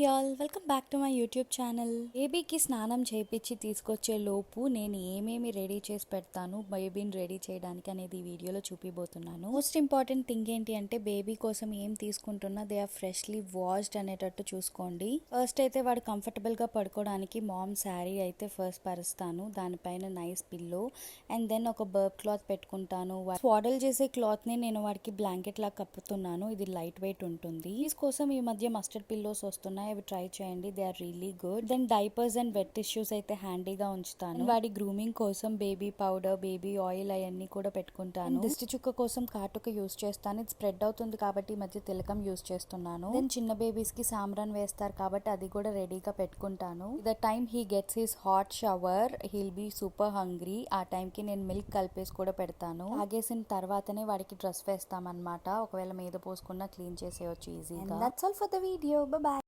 Y'all welcome back to my YouTube channel. బేబీకి స్నానం చేయించి తీసుకొచ్చే లోపు నేను ఏమేమి రెడీ చేసి పెడతాను బేబీని రెడీ చేయడానికి అనేది ఈ వీడియోలో చూపిపోతున్నాను. మోస్ట్ ఇంపార్టెంట్ థింగ్ ఏంటి అంటే బేబీ కోసం ఏం తీసుకుంటున్నా దే ఆర్ ఫ్రెష్లీ వాష్డ్ అనేటట్టు చూసుకోండి. ఫస్ట్ అయితే వాడు కంఫర్టబుల్ గా పడుకోవడానికి మామ్ శారీ అయితే ఫస్ట్ పరుస్తాను, దానిపైన నైస్ పిల్లో అండ్ దెన్ ఒక బర్బ్ క్లాత్ పెట్టుకుంటాను. స్వాడల్ చేసే క్లాత్ ని నేను వాడికి బ్లాంకెట్ లా కప్పుతున్నాను. ఇది లైట్ వెయిట్ ఉంటుంది. కోసం ఈ మధ్య మస్టర్డ్ పిల్లోస్ వస్తున్నాయి, అవి ట్రై చేయండి, they are really good. Then diapers and wet tissues అయితే హ్యాండీగా ఉంచుతాను. వాడి గ్రూమింగ్ కోసం బేబీ పౌడర్, బేబీ ఆయిల్ అవన్నీ కూడా పెట్టుకుంటాను. దిష్టి చుక్క కోసం కాటుక యూస్ చేస్తాను, ఇది స్ప్రెడ్ అవుతుంది కాబట్టి ఈ మధ్య తిలకం యూస్ చేస్తున్నాను. దెన్ చిన్న బేబీస్ కి సాంబ్రాన్ వేస్తారు కాబట్టి అది కూడా రెడీగా పెట్టుకుంటాను. The time he gets his hot shower he'll be super hungry. ఆ టైం కి నేను మిల్క్ కలిపేసి కూడా పెడతాను. ఆగేసిన తర్వాతనే వాడికి డ్రెస్ వేస్తామన్నమాట. ఒకవేళ మీద పోసుకున్నా క్లీన్ చేసేయచ్చు ఈజీగా. That's all for the video. Bye bye.